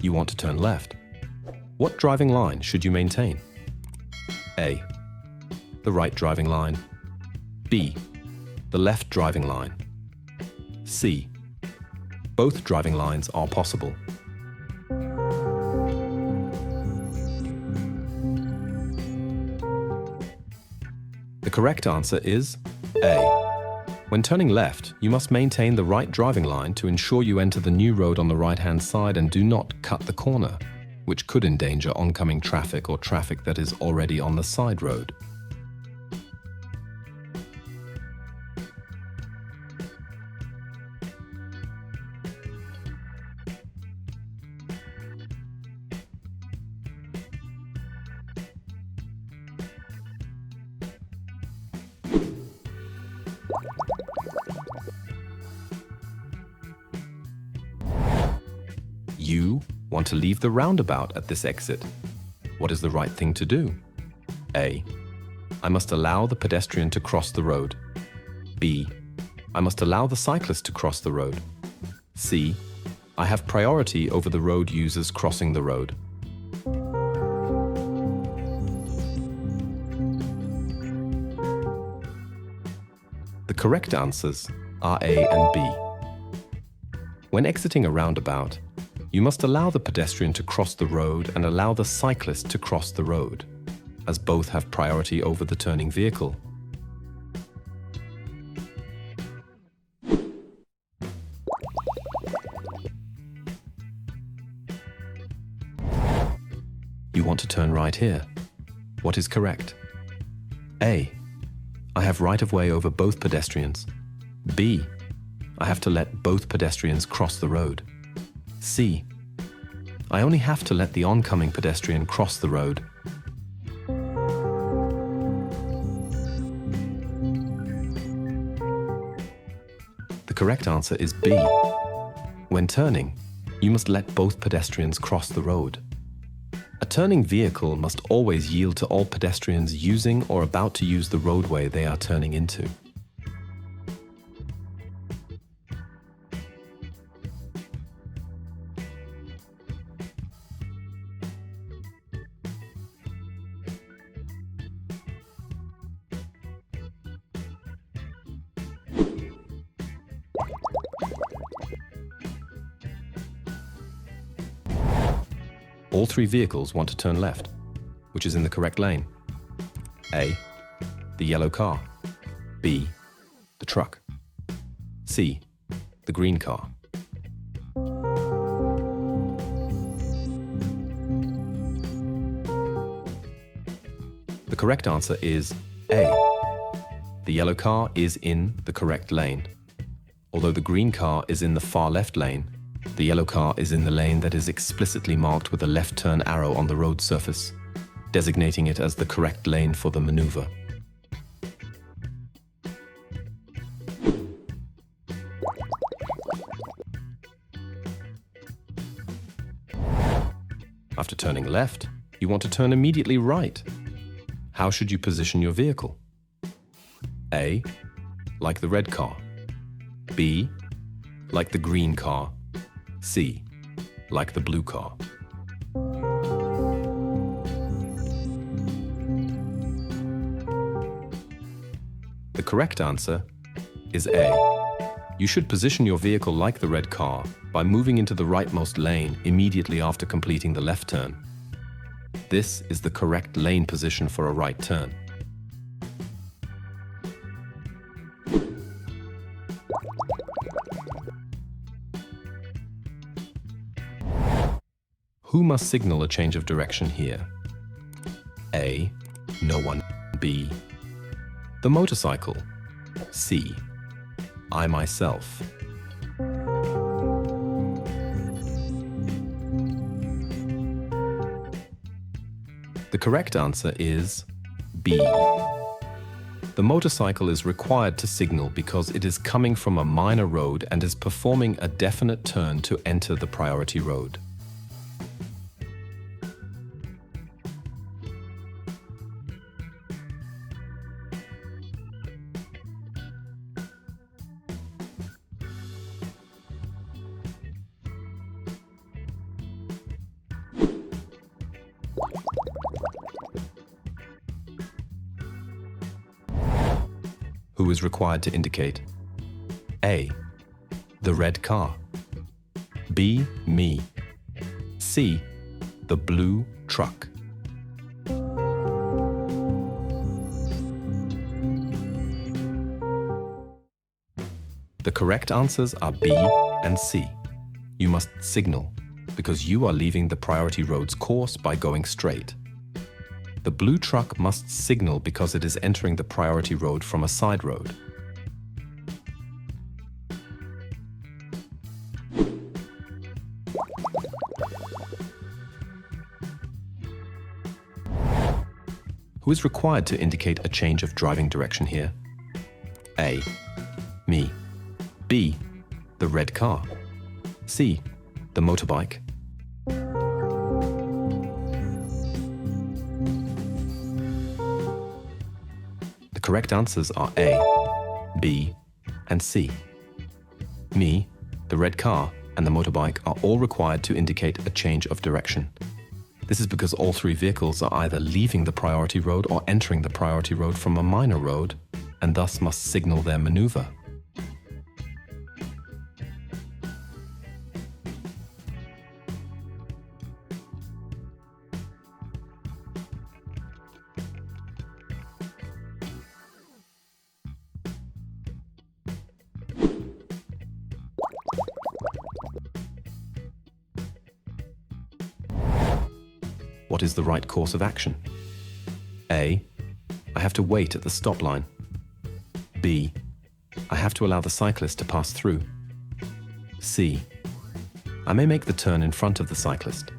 You want to turn left. What driving line should you maintain? A. The right driving line. B. The left driving line. C. Both driving lines are possible. The correct answer is A. When turning left, you must maintain the right driving line to ensure you enter the new road on the right-hand side and do not cut the corner, which could endanger oncoming traffic or traffic that is already on the side road. You want to leave the roundabout at this exit. What is the right thing to do? A. I must allow the pedestrian to cross the road. B. I must allow the cyclist to cross the road. C. I have priority over the road users crossing the road. The correct answers are A and B. When exiting a roundabout, you must allow the pedestrian to cross the road and allow the cyclist to cross the road, as both have priority over the turning vehicle. You want to turn right here. What is correct? A. I have right of way over both pedestrians. B. I have to let both pedestrians cross the road. C. I only have to let the oncoming pedestrian cross the road. The correct answer is B. When turning, you must let both pedestrians cross the road. A turning vehicle must always yield to all pedestrians using or about to use the roadway they are turning into. All three vehicles want to turn left, which is in the correct lane. A. The yellow car. B. The truck. C. The green car. The correct answer is A. The yellow car is in the correct lane. Although the green car is in the far left lane, the yellow car is in the lane that is explicitly marked with a left turn arrow on the road surface, designating it as the correct lane for the maneuver. After turning left, you want to turn immediately right. How should you position your vehicle? A. Like the red car. B. Like the green car. C. Like the blue car. The correct answer is A. You should position your vehicle like the red car by moving into the rightmost lane immediately after completing the left turn. This is the correct lane position for a right turn. Who must signal a change of direction here? A. No one. B. The motorcycle. C. I myself. The correct answer is B. The motorcycle is required to signal because it is coming from a minor road and is performing a definite turn to enter the priority road. who is required to indicate A. The red car, B. Me, C. The blue truck. The correct answers are B and C. You must signal, because you are leaving the priority road's course by going straight. The blue truck must signal because it is entering the priority road from a side road. Who is required to indicate a change of driving direction here? A. Me, B. The red car, C. The motorbike. The correct answers are A, B, and C. Me, the red car, and the motorbike are all required to indicate a change of direction. This is because all three vehicles are either leaving the priority road or entering the priority road from a minor road, and thus must signal their maneuver. What is the right course of action? A. I have to wait at the stop line. B. I have to allow the cyclist to pass through. C. I may make the turn in front of the cyclist.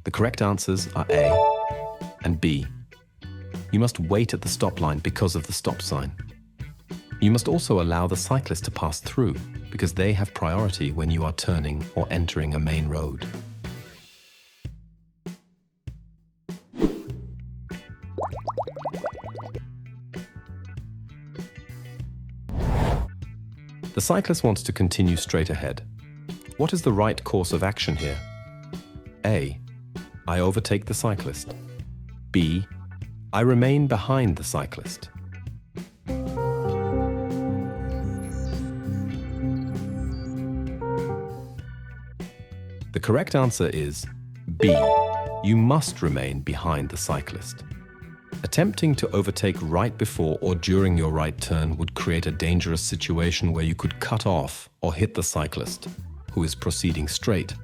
The correct answers are A and B. You must wait at the stop line because of the stop sign. You must also allow the cyclist to pass through because they have priority when you are turning or entering a main road. The cyclist wants to continue straight ahead. What is the right course of action here? A. I overtake the cyclist. B. I remain behind the cyclist. The correct answer is B. You must remain behind the cyclist. Attempting to overtake right before or during your right turn would create a dangerous situation where you could cut off or hit the cyclist, who is proceeding straight.